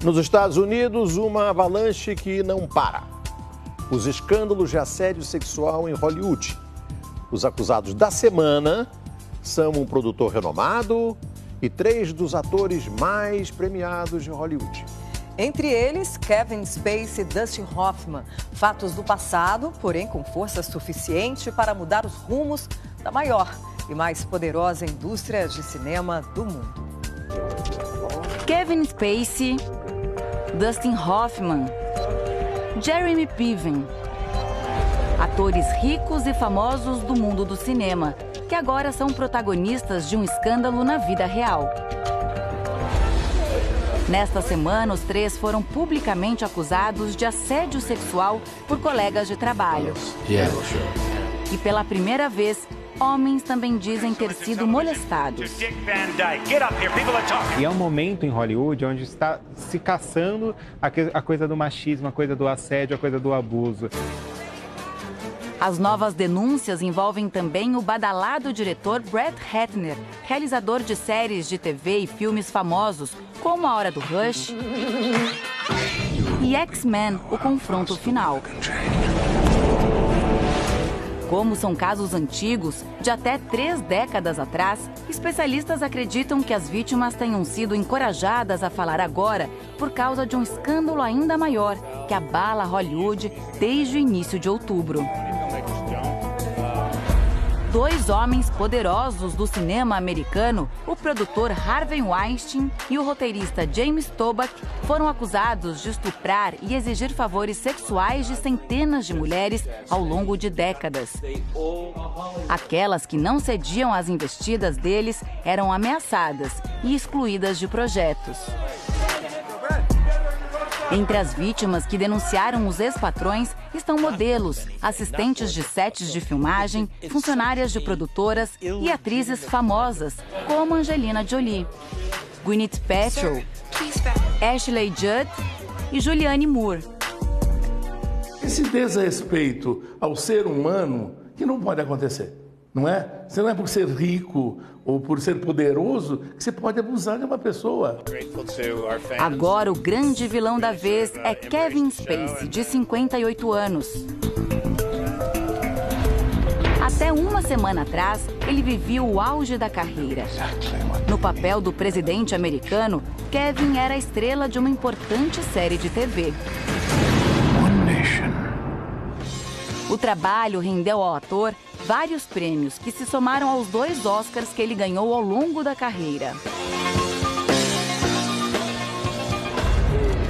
Nos Estados Unidos, uma avalanche que não para. Os escândalos de assédio sexual em Hollywood. Os acusados da semana são um produtor renomado e 3 dos atores mais premiados de Hollywood. Entre eles, Kevin Spacey e Dustin Hoffman. Fatos do passado, porém com força suficiente para mudar os rumos da maior e mais poderosa indústria de cinema do mundo. Kevin Spacey, Dustin Hoffman, Jeremy Piven. Atores ricos e famosos do mundo do cinema, que agora são protagonistas de um escândalo na vida real. Nesta semana, os 3 foram publicamente acusados de assédio sexual por colegas de trabalho. E pela primeira vez, homens também dizem ter sido molestados. E é um momento em Hollywood onde está se caçando a coisa do machismo, a coisa do assédio, a coisa do abuso. As novas denúncias envolvem também o badalado diretor Brett Ratner, realizador de séries de TV e filmes famosos, como A Hora do Rush e X-Men, O Confronto Final. Como são casos antigos, de até 3 décadas atrás, especialistas acreditam que as vítimas tenham sido encorajadas a falar agora por causa de um escândalo ainda maior que abala Hollywood desde o início de outubro. 2 homens poderosos do cinema americano, o produtor Harvey Weinstein e o roteirista James Toback, foram acusados de estuprar e exigir favores sexuais de centenas de mulheres ao longo de décadas. Aquelas que não cediam às investidas deles eram ameaçadas e excluídas de projetos. Entre as vítimas que denunciaram os ex-patrões estão modelos, assistentes de sets de filmagem, funcionárias de produtoras e atrizes famosas, como Angelina Jolie, Gwyneth Paltrow, Ashley Judd e Julianne Moore. Esse desrespeito ao ser humano que não pode acontecer, não é? Você não é por ser rico ou por ser poderoso que você pode abusar de uma pessoa. Agora, o grande vilão da vez é Kevin Spacey, de 58 anos. Até uma semana atrás, ele vivia o auge da carreira. No papel do presidente americano, Kevin era a estrela de uma importante série de TV. O trabalho rendeu ao ator vários prêmios que se somaram aos 2 Oscars que ele ganhou ao longo da carreira.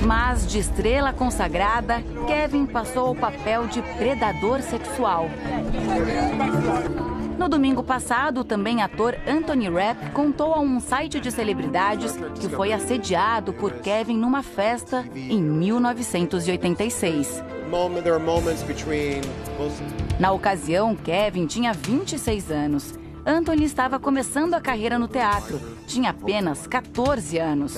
Mas, de estrela consagrada, Kevin passou ao papel de predador sexual. No domingo passado, o também ator Anthony Rapp contou a um site de celebridades que foi assediado por Kevin numa festa em 1986. Na ocasião, Kevin tinha 26 anos. Anthony estava começando a carreira no teatro. Tinha apenas 14 anos.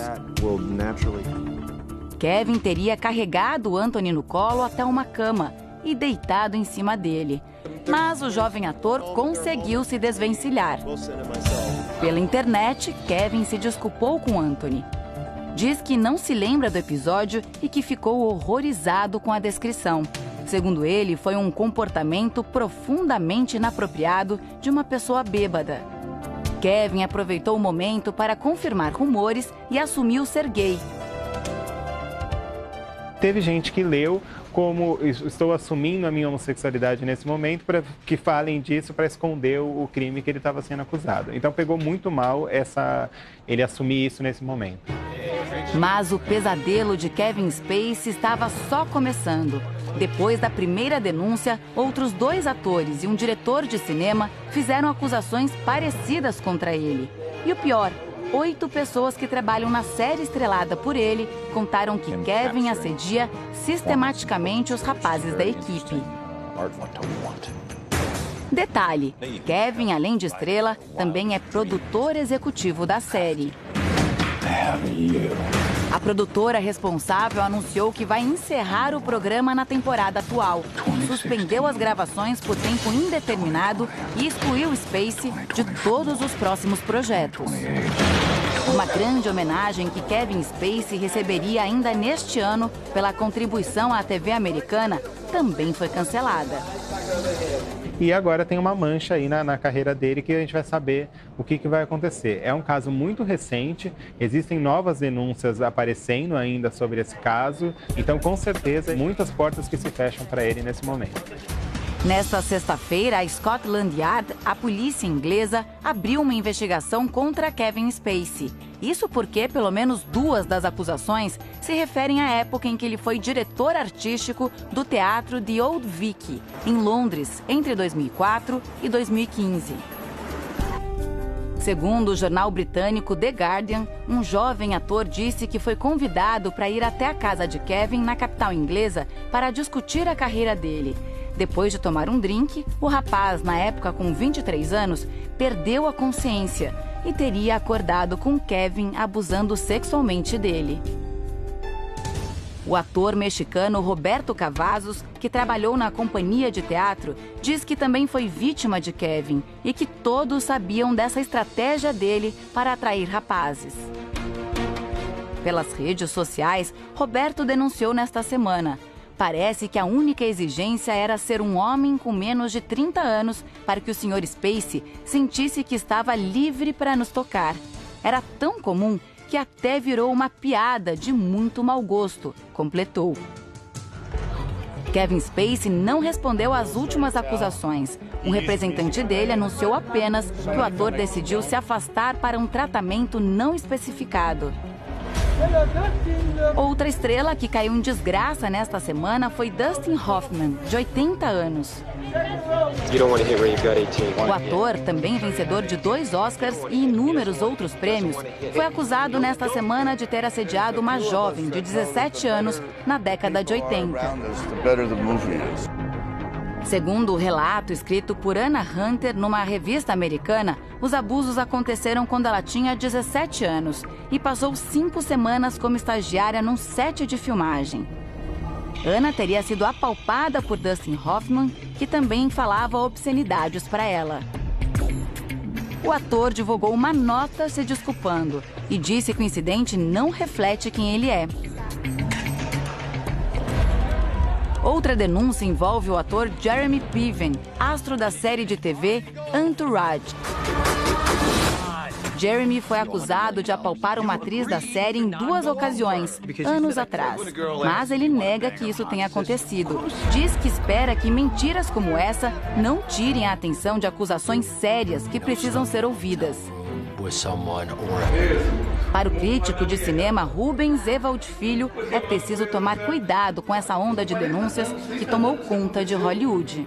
Kevin teria carregado Anthony no colo até uma cama e deitado em cima dele. Mas o jovem ator conseguiu se desvencilhar. Pela internet, Kevin se desculpou com Anthony. Diz que não se lembra do episódio e que ficou horrorizado com a descrição. Segundo ele, foi um comportamento profundamente inapropriado de uma pessoa bêbada. Kevin aproveitou o momento para confirmar rumores e assumiu ser gay. Teve gente que leu como estou assumindo a minha homossexualidade nesse momento para que falem disso para esconder o crime que ele estava sendo acusado. Então pegou muito mal ele assumir isso nesse momento. Mas o pesadelo de Kevin Spacey estava só começando. Depois da primeira denúncia, outros 2 atores e um diretor de cinema fizeram acusações parecidas contra ele. E o pior, 8 pessoas que trabalham na série estrelada por ele contaram que Kevin assedia sistematicamente os rapazes da equipe. Detalhe, Kevin, além de estrela, também é produtor executivo da série. A produtora responsável anunciou que vai encerrar o programa na temporada atual. Suspendeu as gravações por tempo indeterminado e excluiu Spacey de todos os próximos projetos. Uma grande homenagem que Kevin Spacey receberia ainda neste ano pela contribuição à TV americana também foi cancelada. E agora tem uma mancha aí na carreira dele que a gente vai saber o que vai acontecer. É um caso muito recente, existem novas denúncias aparecendo ainda sobre esse caso, então com certeza muitas portas que se fecham para ele nesse momento. Nesta sexta-feira, a Scotland Yard, a polícia inglesa, abriu uma investigação contra Kevin Spacey. Isso porque pelo menos 2 das acusações se referem à época em que ele foi diretor artístico do teatro The Old Vic, em Londres, entre 2004 e 2015. Segundo o jornal britânico The Guardian, um jovem ator disse que foi convidado para ir até a casa de Kevin, na capital inglesa, para discutir a carreira dele. Depois de tomar um drink, o rapaz, na época com 23 anos, perdeu a consciência e teria acordado com Kevin abusando sexualmente dele. O ator mexicano Roberto Cavazos, que trabalhou na companhia de teatro, diz que também foi vítima de Kevin e que todos sabiam dessa estratégia dele para atrair rapazes. Pelas redes sociais, Roberto denunciou nesta semana. Parece que a única exigência era ser um homem com menos de 30 anos para que o Sr. Spacey sentisse que estava livre para nos tocar. Era tão comum que até virou uma piada de muito mau gosto, completou. Kevin Spacey não respondeu às últimas acusações. Um representante dele anunciou apenas que o ator decidiu se afastar para um tratamento não especificado. Outra estrela que caiu em desgraça nesta semana foi Dustin Hoffman, de 80 anos. O ator, também vencedor de 2 Oscars e inúmeros outros prêmios, foi acusado nesta semana de ter assediado uma jovem de 17 anos na década de 80. Segundo o relato escrito por Anna Hunter numa revista americana, os abusos aconteceram quando ela tinha 17 anos e passou 5 semanas como estagiária num set de filmagem. Anna teria sido apalpada por Dustin Hoffman, que também falava obscenidades para ela. O ator divulgou uma nota se desculpando e disse que o incidente não reflete quem ele é. Outra denúncia envolve o ator Jeremy Piven, astro da série de TV Entourage. Jeremy foi acusado de apalpar uma atriz da série em 2 ocasiões, anos atrás. Mas ele nega que isso tenha acontecido. Diz que espera que mentiras como essa não tirem a atenção de acusações sérias que precisam ser ouvidas. Para o crítico de cinema Rubens Evald Filho, é preciso tomar cuidado com essa onda de denúncias que tomou conta de Hollywood.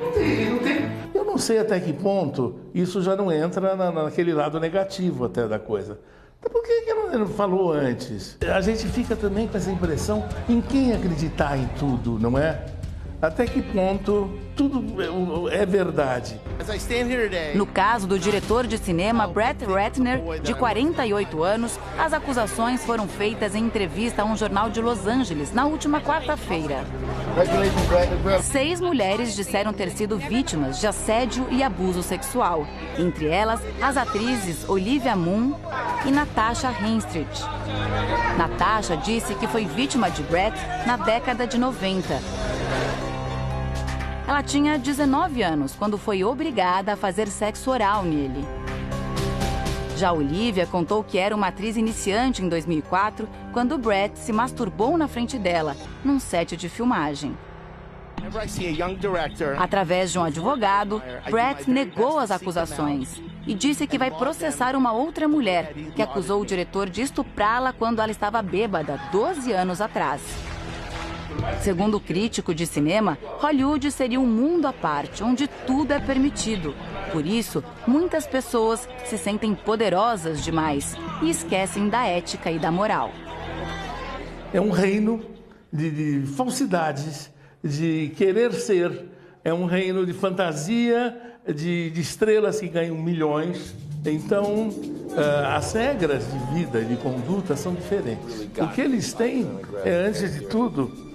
Eu não sei até que ponto isso já não entra naquele lado negativo até da coisa. Por que não falou antes? A gente fica também com essa impressão em quem acreditar em tudo, não é? Até que ponto tudo é verdade. No caso do diretor de cinema Brett Ratner, de 48 anos, as acusações foram feitas em entrevista a um jornal de Los Angeles na última quarta-feira. 6 mulheres disseram ter sido vítimas de assédio e abuso sexual. Entre elas, as atrizes Olivia Munn e Natasha Henstridge. Natasha disse que foi vítima de Brett na década de 90. Ela tinha 19 anos quando foi obrigada a fazer sexo oral nele. Já Olivia contou que era uma atriz iniciante em 2004, quando Brett se masturbou na frente dela, num set de filmagem. Através de um advogado, Brett negou as acusações e disse que vai processar uma outra mulher que acusou o diretor de estuprá-la quando ela estava bêbada 12 anos atrás. Segundo o crítico de cinema, Hollywood seria um mundo à parte, onde tudo é permitido. Por isso, muitas pessoas se sentem poderosas demais e esquecem da ética e da moral. É um reino de falsidades, de querer ser. É um reino de fantasia, de estrelas que ganham milhões. Então, as regras de vida e de conduta são diferentes. O que eles têm é, antes de tudo,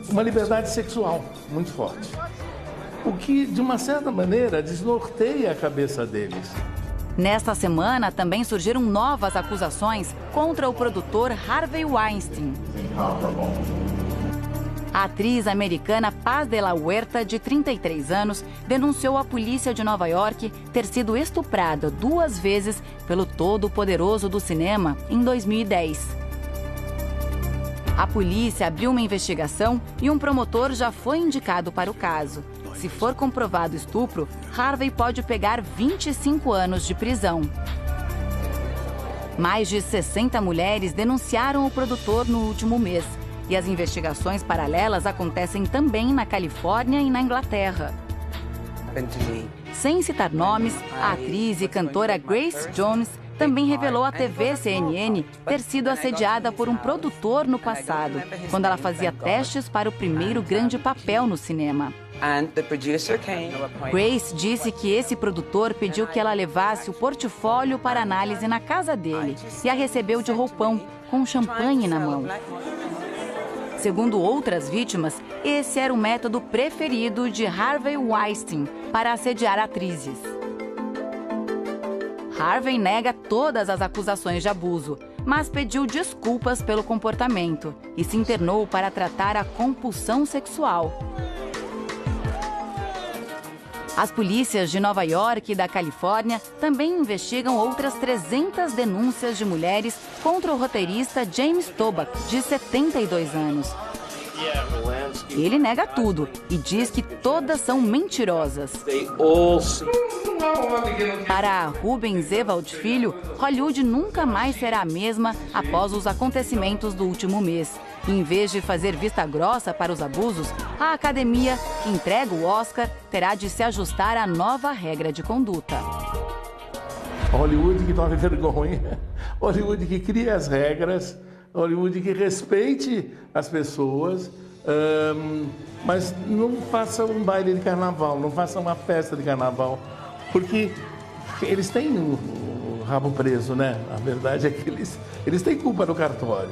uma liberdade sexual muito forte. O que, de uma certa maneira, desnorteia a cabeça deles. Nesta semana, também surgiram novas acusações contra o produtor Harvey Weinstein. A atriz americana Paz de la Huerta, de 33 anos, denunciou à polícia de Nova York ter sido estuprada 2 vezes pelo todo-poderoso do cinema em 2010. A polícia abriu uma investigação e um promotor já foi indicado para o caso. Se for comprovado estupro, Harvey pode pegar 25 anos de prisão. Mais de 60 mulheres denunciaram o produtor no último mês. E as investigações paralelas acontecem também na Califórnia e na Inglaterra. Sem citar nomes, a atriz e cantora Grace Jones também revelou à TV CNN ter sido assediada por um produtor no passado, quando ela fazia testes para o primeiro grande papel no cinema. Grace disse que esse produtor pediu que ela levasse o portfólio para análise na casa dele e a recebeu de roupão, com champanhe na mão. Segundo outras vítimas, esse era o método preferido de Harvey Weinstein para assediar atrizes. Harvey nega todas as acusações de abuso, mas pediu desculpas pelo comportamento e se internou para tratar a compulsão sexual. As polícias de Nova York e da Califórnia também investigam outras 300 denúncias de mulheres contra o roteirista James Toback, de 72 anos. Ele nega tudo e diz que todas são mentirosas. Para Rubens Evald Filho, Hollywood nunca mais será a mesma após os acontecimentos do último mês. Em vez de fazer vista grossa para os abusos, a academia, que entrega o Oscar, terá de se ajustar à nova regra de conduta. Hollywood que tome vergonha, Hollywood que cria as regras, Hollywood que respeite as pessoas, mas não faça um baile de carnaval, não faça uma festa de carnaval, porque eles têm o rabo preso, né? A verdade é que eles têm culpa no cartório.